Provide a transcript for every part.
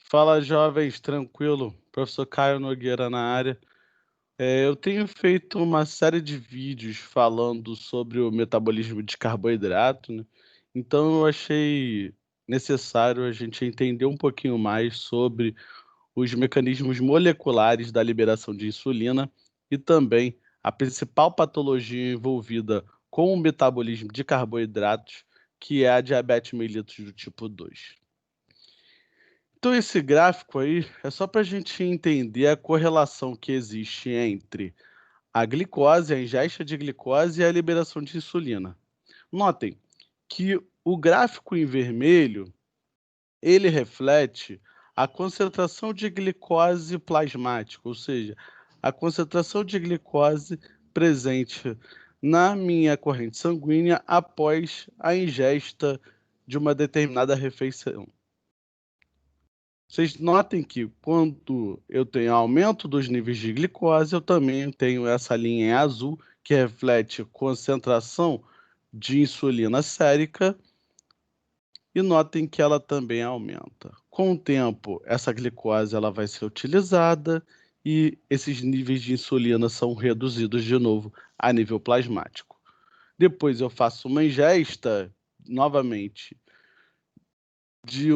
Fala, jovens, tranquilo? Professor Caio Nogueira na área. Eu tenho feito uma série de vídeos falando sobre o metabolismo de carboidrato, né? Então eu achei necessário a gente entender um pouquinho mais sobre os mecanismos moleculares da liberação de insulina e também a principal patologia envolvida com o metabolismo de carboidratos, que é a diabetes mellitus do tipo 2. Então, esse gráfico aí é só para a gente entender a correlação que existe entre a glicose, a ingesta de glicose e a liberação de insulina. Notem que o gráfico em vermelho, ele reflete a concentração de glicose plasmática, ou seja, a concentração de glicose presente na minha corrente sanguínea após a ingesta de uma determinada refeição. Vocês notem que quando eu tenho aumento dos níveis de glicose, eu também tenho essa linha em azul, que reflete concentração de insulina sérica, e notem que ela também aumenta. Com o tempo, essa glicose ela vai ser utilizada e esses níveis de insulina são reduzidos de novo a nível plasmático. Depois eu faço uma ingesta novamente de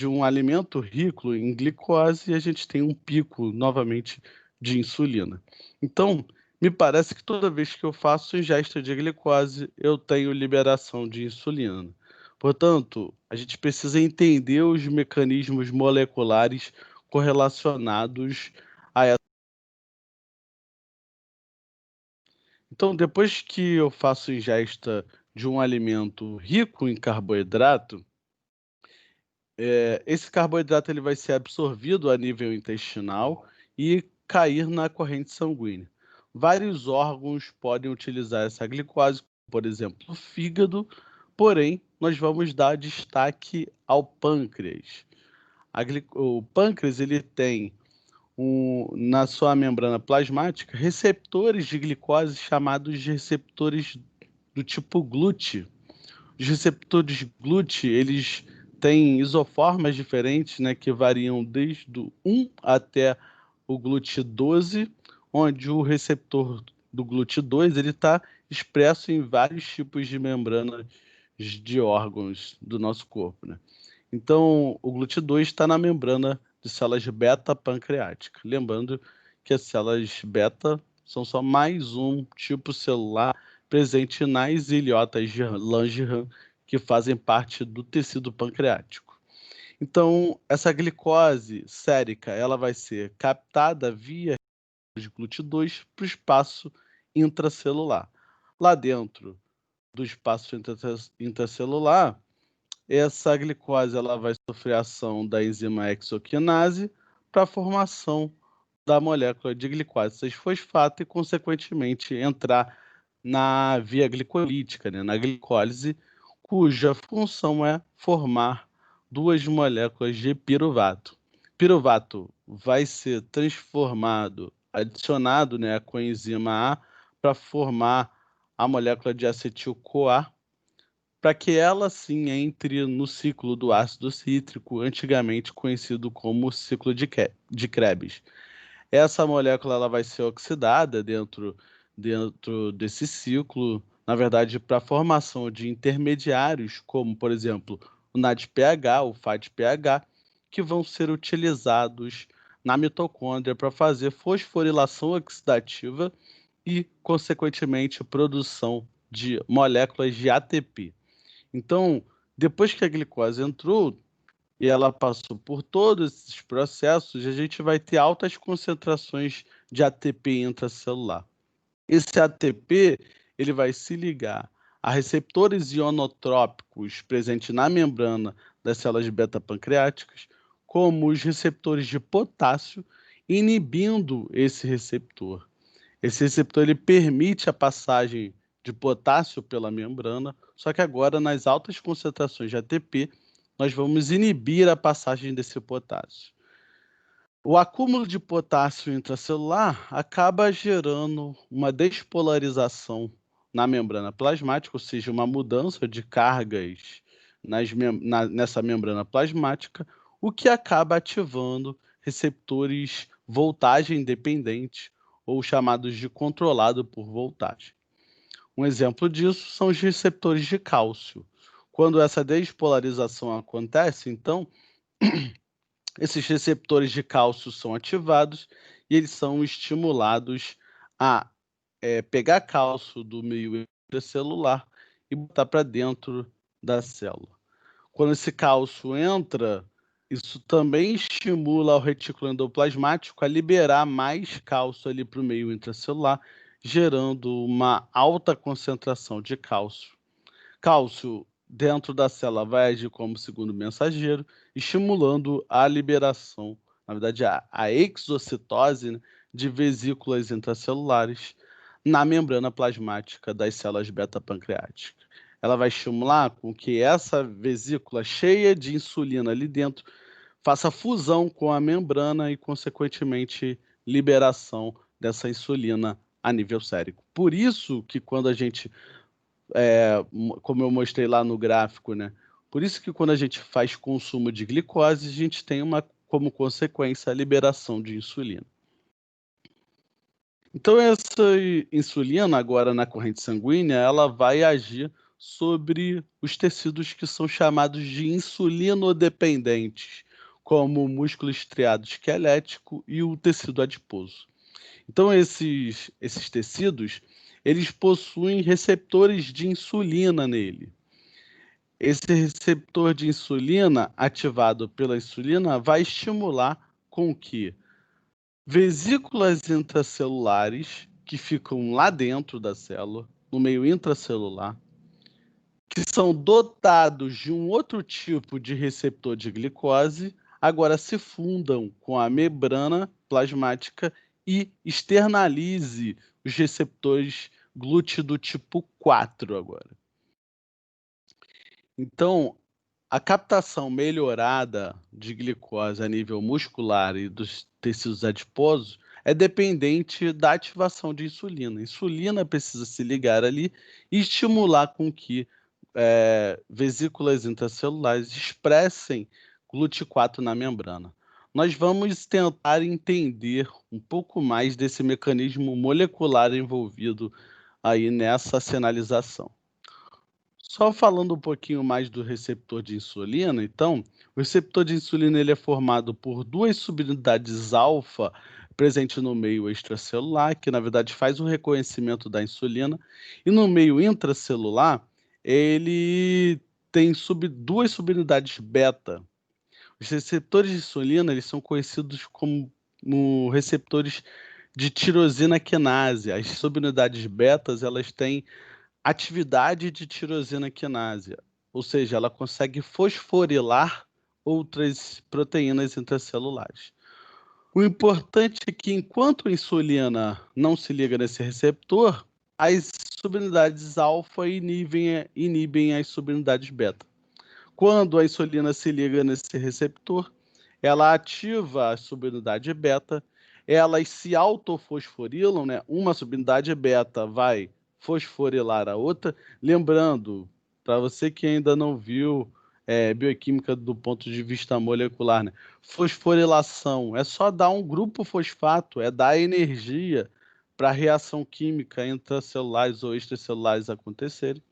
um alimento rico em glicose e a gente tem um pico novamente de insulina. Então, me parece que toda vez que eu faço ingesta de glicose, eu tenho liberação de insulina. Portanto, a gente precisa entender os mecanismos moleculares correlacionados a essa. Então, depois que eu faço ingesta de um alimento rico em carboidrato, esse carboidrato ele vai ser absorvido a nível intestinal e cair na corrente sanguínea. Vários órgãos podem utilizar essa glicose, por exemplo, o fígado, porém, nós vamos dar destaque ao pâncreas. O pâncreas ele tem na sua membrana plasmática receptores de glicose chamados de receptores do tipo GLUT. Os receptores GLUT, eles têm isoformas diferentes, né, que variam desde o 1 até o GLUT12, onde o receptor do GLUT2 ele está expresso em vários tipos de membranas de órgãos do nosso corpo, né? Então, o GLUT2 está na membrana de células beta pancreática. Lembrando que as células beta são só mais um tipo celular presente nas ilhotas de Langerhans, que fazem parte do tecido pancreático. Então, essa glicose sérica, ela vai ser captada via de GLUT2 para o espaço intracelular. Lá dentro do espaço intracelular, essa glicose ela vai sofrer a ação da enzima hexoquinase para a formação da molécula de glicose 6-fosfato e, consequentemente, entrar na via glicolítica, né, na glicólise, cuja função é formar duas moléculas de piruvato. Piruvato vai ser transformado, adicionado, né, a coenzima A para formar a molécula de acetil-CoA, para que ela sim entre no ciclo do ácido cítrico, antigamente conhecido como ciclo de Krebs. Essa molécula ela vai ser oxidada dentro desse ciclo, na verdade, para a formação de intermediários, como, por exemplo, o NADPH, o FADPH, que vão ser utilizados na mitocôndria para fazer fosforilação oxidativa e, consequentemente, produção de moléculas de ATP. Então, depois que a glicose entrou e ela passou por todos esses processos, a gente vai ter altas concentrações de ATP intracelular. Esse ATP ele vai se ligar a receptores ionotrópicos presentes na membrana das células beta-pancreáticas, como os receptores de potássio, inibindo esse receptor. Esse receptor ele permite a passagem de potássio pela membrana, só que agora, nas altas concentrações de ATP, nós vamos inibir a passagem desse potássio. O acúmulo de potássio intracelular acaba gerando uma despolarização na membrana plasmática, ou seja, uma mudança de cargas nessa membrana plasmática, o que acaba ativando receptores voltagem dependentes, ou chamados de controlado por voltagem. Um exemplo disso são os receptores de cálcio. Quando essa despolarização acontece, então, esses receptores de cálcio são ativados e eles são estimulados a pegar cálcio do meio intracelular e botar para dentro da célula. Quando esse cálcio entra, isso também estimula o retículo endoplasmático a liberar mais cálcio ali para o meio intracelular, gerando uma alta concentração de cálcio. Cálcio dentro da célula vai agir como segundo mensageiro, estimulando a liberação, na verdade, a exocitose, né, de vesículas intracelulares na membrana plasmática das células beta-pancreáticas. Ela vai estimular com que essa vesícula cheia de insulina ali dentro faça fusão com a membrana e, consequentemente, liberação dessa insulina a nível sérico. Por isso que quando a gente como eu mostrei lá no gráfico, né? Por isso que quando a gente faz consumo de glicose, a gente tem como consequência a liberação de insulina. Então essa insulina agora na corrente sanguínea, ela vai agir sobre os tecidos que são chamados de insulinodependentes, como o músculo estriado esquelético e o tecido adiposo. Então esses tecidos, eles possuem receptores de insulina nele. Esse receptor de insulina, ativado pela insulina, vai estimular com que vesículas intracelulares, que ficam lá dentro da célula, no meio intracelular, que são dotados de um outro tipo de receptor de glicose, agora se fundam com a membrana plasmática e externalize os receptores glúteo do tipo 4 agora. Então, a captação melhorada de glicose a nível muscular e dos tecidos adiposos é dependente da ativação de insulina. A insulina precisa se ligar ali e estimular com que vesículas intracelulares expressem GLUT4 na membrana. Nós vamos tentar entender um pouco mais desse mecanismo molecular envolvido aí nessa sinalização. Só falando um pouquinho mais do receptor de insulina, então, o receptor de insulina ele é formado por duas subunidades alfa presentes no meio extracelular, que na verdade faz o reconhecimento da insulina, e no meio intracelular ele tem duas subunidades beta. Os receptores de insulina eles são conhecidos como receptores de tirosina quinase. As subunidades betas elas têm atividade de tirosina quinase, ou seja, ela consegue fosforilar outras proteínas intracelulares. O importante é que, enquanto a insulina não se liga nesse receptor, as subunidades alfa inibem as subunidades beta. Quando a insulina se liga nesse receptor, ela ativa a subunidade beta, elas se autofosforilam, né? Uma subunidade beta vai fosforilar a outra. Lembrando, para você que ainda não viu bioquímica do ponto de vista molecular, né? Fosforilação é só dar um grupo fosfato, é dar energia para a reação química intracelulares ou extracelulares acontecerem.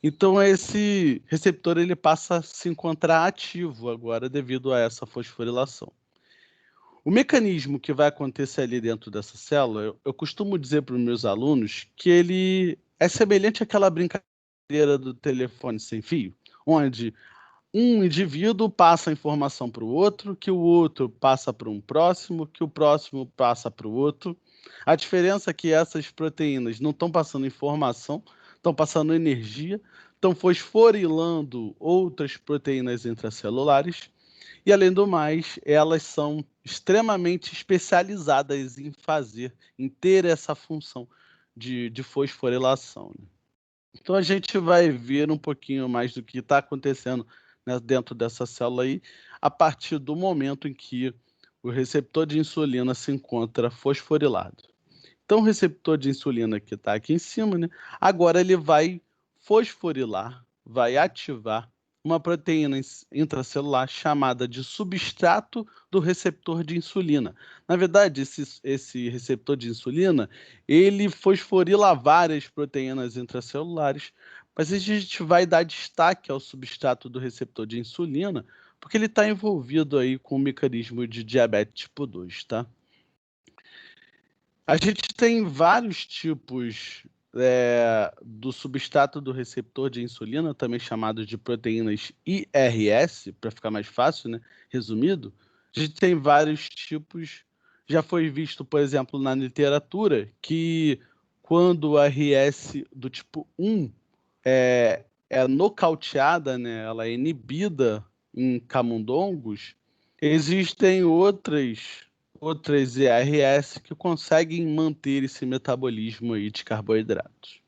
Então esse receptor ele passa a se encontrar ativo agora devido a essa fosforilação. O mecanismo que vai acontecer ali dentro dessa célula, eu costumo dizer para os meus alunos que ele é semelhante àquela brincadeira do telefone sem fio, onde um indivíduo passa a informação para o outro, que o outro passa para um próximo, que o próximo passa para o outro. A diferença é que essas proteínas não estão passando informação, estão passando energia, estão fosforilando outras proteínas intracelulares e, além do mais, elas são extremamente especializadas em ter essa função de fosforilação, né? Então a gente vai ver um pouquinho mais do que está acontecendo, né, dentro dessa célula aí, a partir do momento em que o receptor de insulina se encontra fosforilado. Então o receptor de insulina que está aqui em cima, né, agora ele vai fosforilar, vai ativar uma proteína intracelular chamada de substrato do receptor de insulina. Na verdade, esse receptor de insulina, ele fosforila várias proteínas intracelulares, mas a gente vai dar destaque ao substrato do receptor de insulina, porque ele está envolvido aí com o mecanismo de diabetes tipo 2, tá? A gente tem vários tipos do substrato do receptor de insulina, também chamado de proteínas IRS, para ficar mais fácil, né? Resumido, a gente tem vários tipos. Já foi visto, por exemplo, na literatura, que quando a IRS do tipo 1 é nocauteada, né? Ela é inibida em camundongos, existem outras ERS que conseguem manter esse metabolismo aí de carboidratos.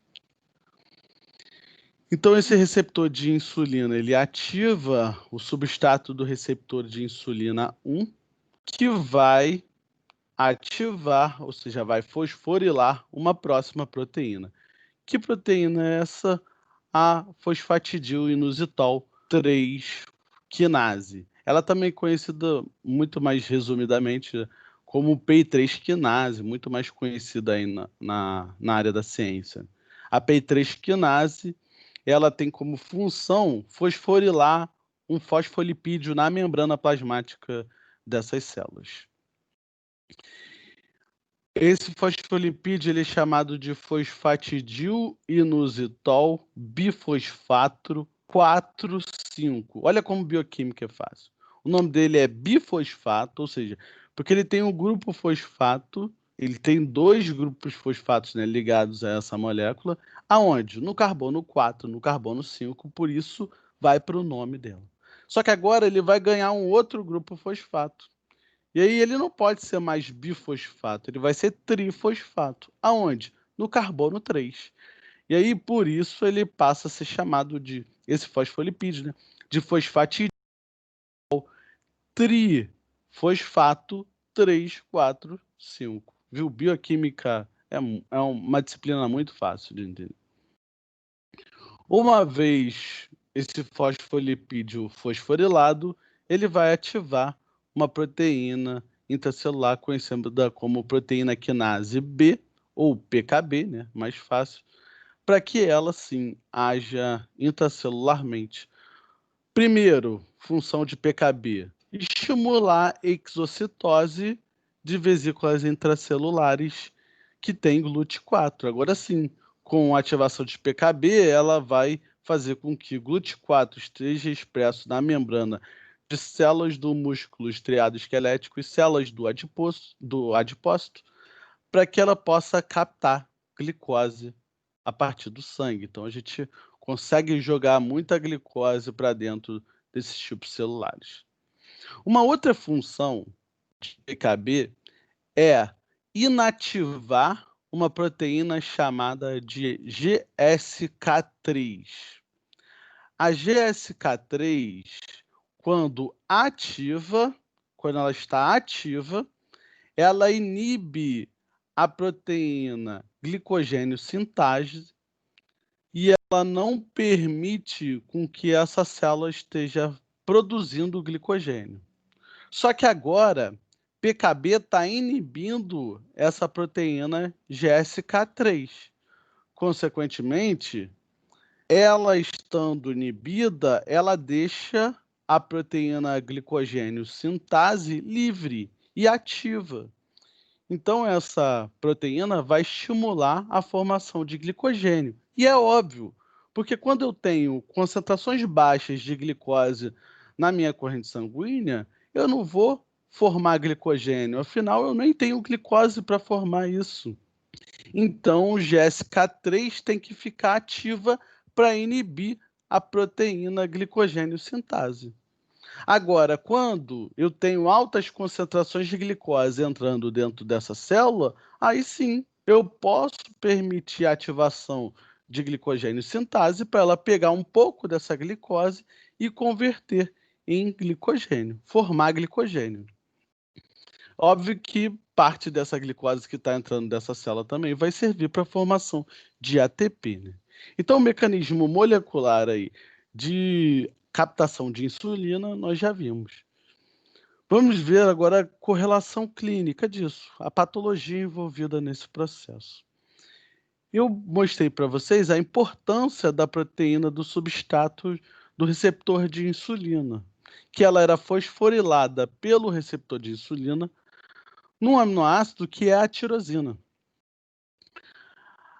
Então, esse receptor de insulina, ele ativa o substrato do receptor de insulina 1, que vai ativar, ou seja, vai fosforilar uma próxima proteína. Que proteína é essa? A fosfatidil-inositol 3 quinase. Ela também é conhecida muito mais resumidamente como PI3 quinase, muito mais conhecida aí na área da ciência. A PI3 quinase, ela tem como função fosforilar um fosfolipídio na membrana plasmática dessas células. Esse fosfolipídio ele é chamado de fosfatidil-inositol bifosfato 4,5. Olha como bioquímica é fácil. O nome dele é bifosfato, ou seja, porque ele tem um grupo fosfato, ele tem dois grupos fosfatos, né, ligados a essa molécula, aonde? No carbono 4, no carbono 5, por isso vai para o nome dela. Só que agora ele vai ganhar um outro grupo fosfato. E aí ele não pode ser mais bifosfato, ele vai ser trifosfato. Aonde? No carbono 3. E aí, por isso, ele passa a ser chamado de, esse fosfolipídio, né? De fosfatidil trifosfato 3, 4, 5. Viu? Bioquímica é uma disciplina muito fácil de entender. Uma vez esse fosfolipídio fosforilado, ele vai ativar uma proteína intracelular conhecida como proteína quinase B, ou PKB, né? Mais fácil, para que ela sim haja intracelularmente. Primeiro, função de PKB: estimular a exocitose de vesículas intracelulares que tem GLUT4. Agora sim, com a ativação de PKB, ela vai fazer com que GLUT4 esteja expresso na membrana de células do músculo estriado esquelético e células do adipócito, para que ela possa captar glicose a partir do sangue. Então, a gente consegue jogar muita glicose para dentro desses tipos celulares. Uma outra função de PKB é inativar uma proteína chamada de GSK3. A GSK3, quando ela está ativa, ela inibe a proteína glicogênio sintase e ela não permite com que essa célula esteja produzindo glicogênio. Só que agora, PKB está inibindo essa proteína GSK3. Consequentemente, ela estando inibida, ela deixa a proteína glicogênio sintase livre e ativa. Então, essa proteína vai estimular a formação de glicogênio. E é óbvio, porque quando eu tenho concentrações baixas de glicose na minha corrente sanguínea, eu não vou formar glicogênio, afinal, eu nem tenho glicose para formar isso. Então, o GSK3 tem que ficar ativa para inibir a proteína glicogênio sintase. Agora, quando eu tenho altas concentrações de glicose entrando dentro dessa célula, aí sim eu posso permitir a ativação de glicogênio sintase para ela pegar um pouco dessa glicose e converter em glicogênio, formar glicogênio. Óbvio que parte dessa glicose que está entrando dessa célula também vai servir para a formação de ATP, né? Então, o mecanismo molecular aí de captação de insulina, nós já vimos. Vamos ver agora a correlação clínica disso, a patologia envolvida nesse processo. Eu mostrei para vocês a importância da proteína do substrato do receptor de insulina, que ela era fosforilada pelo receptor de insulina num aminoácido que é a tirosina.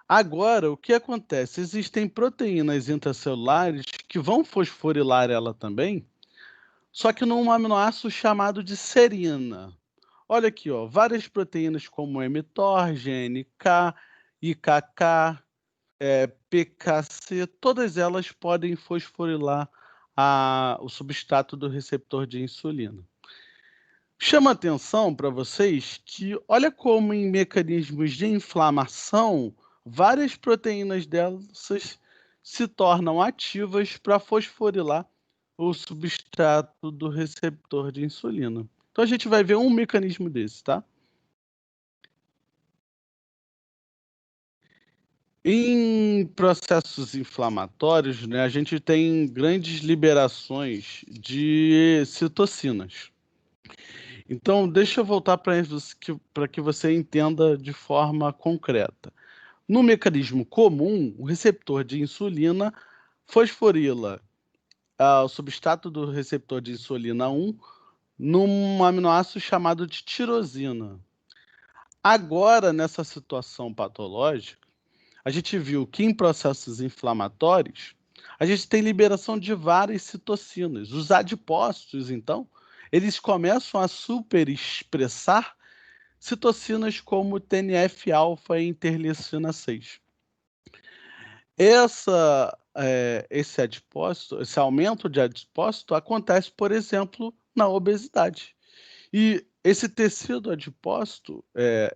Agora, o que acontece? Existem proteínas intracelulares que vão fosforilar ela também, só que num aminoácido chamado de serina. Olha aqui, ó, várias proteínas como mTOR, GNK, IKK, PKC, todas elas podem fosforilar o substrato do receptor de insulina. Chama atenção para vocês que olha como em mecanismos de inflamação, várias proteínas dessas se tornam ativas para fosforilar o substrato do receptor de insulina. Então a gente vai ver um mecanismo desse, tá? Em processos inflamatórios, né, a gente tem grandes liberações de citocinas. Então, deixa eu voltar para que você entenda de forma concreta. No mecanismo comum, o receptor de insulina fosforila o substrato do receptor de insulina 1 num aminoácido chamado de tirosina. Agora, nessa situação patológica, a gente viu que em processos inflamatórios, a gente tem liberação de várias citocinas. Os adipócitos, então, eles começam a superexpressar citocinas como TNF-alfa e interleucina 6. Esse aumento de adipócito acontece, por exemplo, na obesidade. E esse tecido adipócito,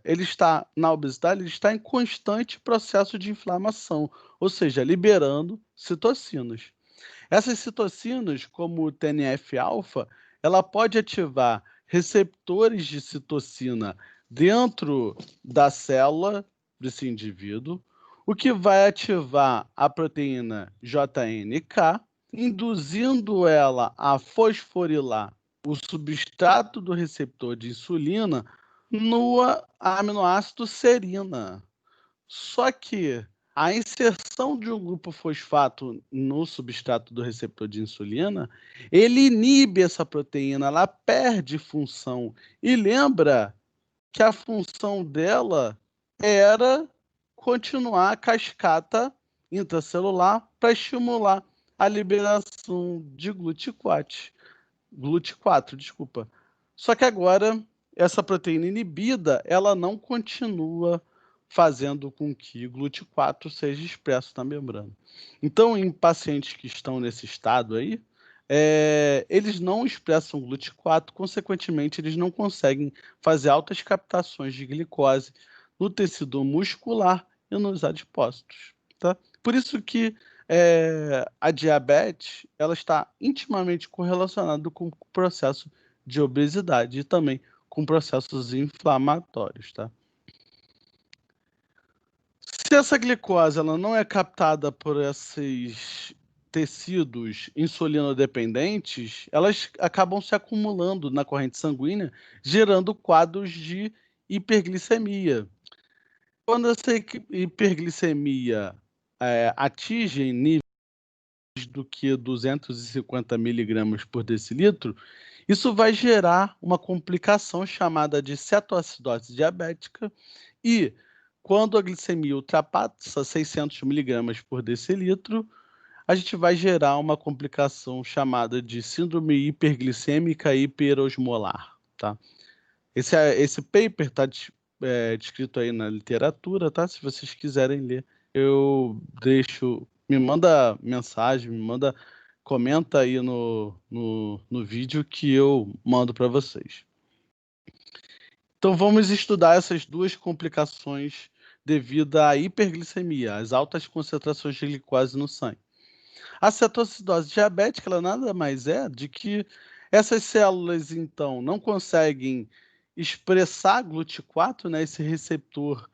ele está na obesidade, ele está em constante processo de inflamação, ou seja, liberando citocinas. Essas citocinas, como o TNF-alfa, ela pode ativar receptores de citocina dentro da célula desse indivíduo, o que vai ativar a proteína JNK, induzindo ela a fosforilar o substrato do receptor de insulina no aminoácido serina. Só que a inserção de um grupo fosfato no substrato do receptor de insulina, ele inibe essa proteína, ela perde função. E lembra que a função dela era continuar a cascata intracelular para estimular a liberação de GLUT4, desculpa. Só que agora essa proteína inibida, ela não continua fazendo com que GLUT4 seja expresso na membrana. Então, em pacientes que estão nesse estado aí, eles não expressam GLUT4, consequentemente, eles não conseguem fazer altas captações de glicose no tecido muscular e nos adipócitos, tá? Por isso que a diabetes ela está intimamente correlacionada com o processo de obesidade e também com processos inflamatórios, tá? Se essa glicose ela não é captada por esses tecidos insulinodependentes, elas acabam se acumulando na corrente sanguínea, gerando quadros de hiperglicemia. Quando essa hiperglicemia atinge níveis do que 250 miligramas por decilitro, isso vai gerar uma complicação chamada de cetoacidose diabética e, quando a glicemia ultrapassa 600 miligramas por decilitro, a gente vai gerar uma complicação chamada de síndrome hiperglicêmica hiperosmolar, tá? Esse paper está descrito aí na literatura, tá? Se vocês quiserem ler, eu deixo. Me manda mensagem, comenta aí no vídeo que eu mando para vocês. Então vamos estudar essas duas complicações devido à hiperglicemia, às altas concentrações de glicose no sangue. A cetoacidose diabética, ela nada mais é de que essas células, então, não conseguem expressar GLUT4, né? Esse receptor,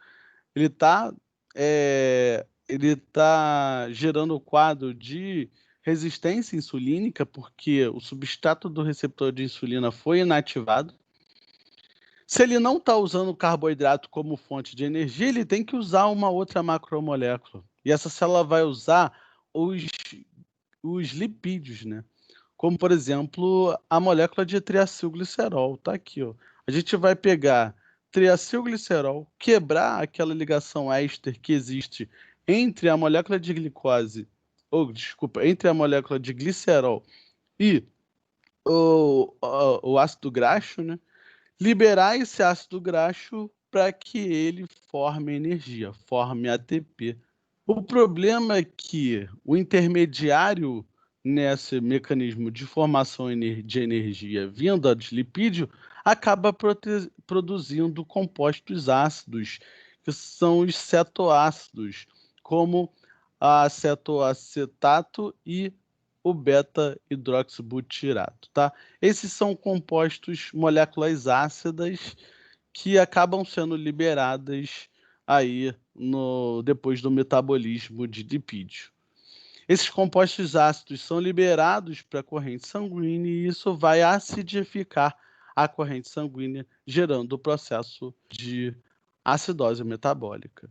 ele tá gerando o quadro de resistência insulínica, porque o substrato do receptor de insulina foi inativado. Se ele não está usando o carboidrato como fonte de energia, ele tem que usar uma outra macromolécula. E essa célula vai usar os, os lipídios, né? Como, por exemplo, a molécula de triacilglicerol. Está aqui, ó. A gente vai pegar triacilglicerol, quebrar aquela ligação éster que existe entre a molécula de glicose, ou desculpa, entre a molécula de glicerol e o ácido graxo, né? Liberar esse ácido graxo para que ele forme energia, forme ATP. O problema é que o intermediário nesse mecanismo de formação de energia vinda de lipídio acaba produzindo compostos ácidos, que são os cetoácidos, como a cetoacetato e o beta-hidroxibutirato, tá? Esses são compostos, moléculas ácidas que acabam sendo liberadas aí depois do metabolismo de lipídio. Esses compostos ácidos são liberados para a corrente sanguínea e isso vai acidificar a corrente sanguínea, gerando o processo de acidose metabólica.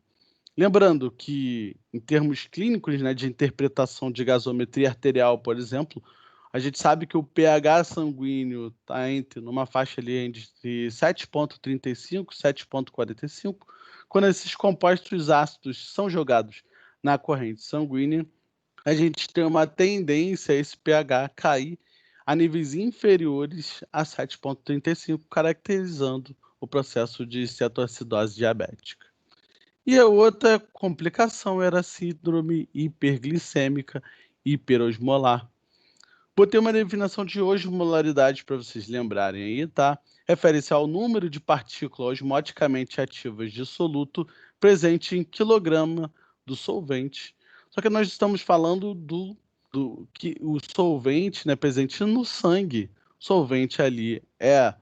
Lembrando que, em termos clínicos, né, de interpretação de gasometria arterial, por exemplo, a gente sabe que o pH sanguíneo está numa faixa ali entre 7,35 e 7,45. Quando esses compostos ácidos são jogados na corrente sanguínea, a gente tem uma tendência a esse pH cair a níveis inferiores a 7,35, caracterizando o processo de cetoacidose diabética. E a outra complicação era a síndrome hiperglicêmica hiperosmolar. Botei uma definição de osmolaridade para vocês lembrarem aí, tá? Refere-se ao número de partículas osmoticamente ativas de soluto presente em quilograma do solvente. Só que nós estamos falando do que o solvente, né, presente no sangue. O solvente ali é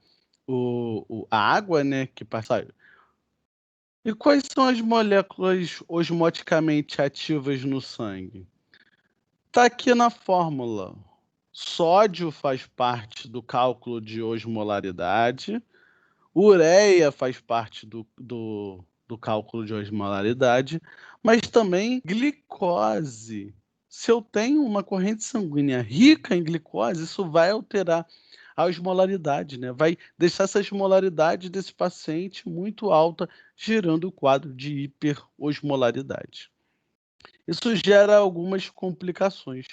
a água, né, que passa. E quais são as moléculas osmoticamente ativas no sangue? Está aqui na fórmula. Sódio faz parte do cálculo de osmolaridade, ureia faz parte do cálculo de osmolaridade, mas também glicose. Se eu tenho uma corrente sanguínea rica em glicose, isso vai alterar a osmolaridade, né? Vai deixar essa osmolaridade desse paciente muito alta, gerando o quadro de hiperosmolaridade. Isso gera algumas complicações.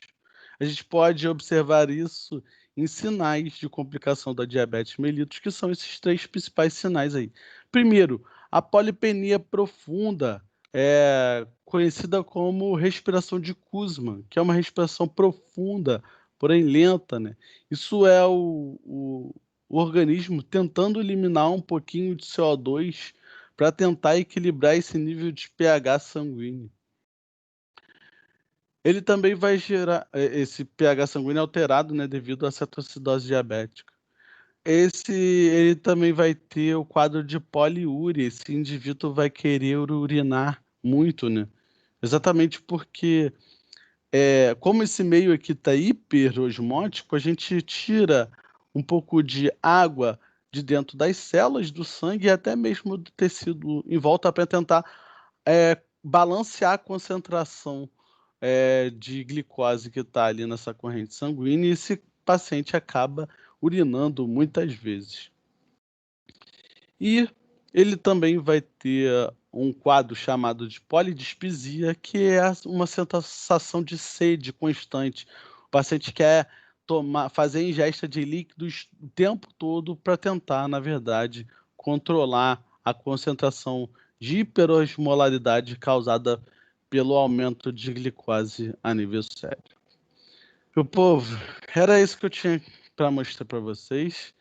A gente pode observar isso em sinais de complicação da diabetes mellitus, que são esses três principais sinais aí. Primeiro, a polipenia profunda, conhecida como respiração de Kussmann, que é uma respiração profunda, porém lenta, né? Isso é o organismo tentando eliminar um pouquinho de CO2 para tentar equilibrar esse nível de pH sanguíneo. Ele também vai gerar esse pH sanguíneo alterado, né, devido à cetoacidose diabética. Ele também vai ter o quadro de poliúria. Esse indivíduo vai querer urinar muito, né? Exatamente porque, como esse meio aqui está hiperosmótico, a gente tira um pouco de água de dentro das células do sangue e até mesmo do tecido em volta para tentar balancear a concentração de glicose que está ali nessa corrente sanguínea e esse paciente acaba urinando muitas vezes. E ele também vai ter um quadro chamado de polidispisia, que é uma sensação de sede constante. O paciente quer fazer ingesta de líquidos o tempo todo para tentar, na verdade, controlar a concentração de hiperosmolaridade causada pelo aumento de glicose a nível cérebro. Meu povo, era isso que eu tinha para mostrar para vocês.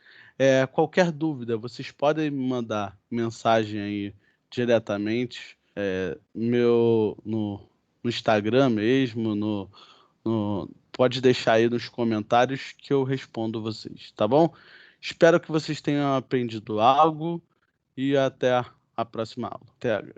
Qualquer dúvida, vocês podem me mandar mensagem aí diretamente no Instagram mesmo, pode deixar aí nos comentários que eu respondo vocês, tá bom? Espero que vocês tenham aprendido algo e até a próxima aula. Até.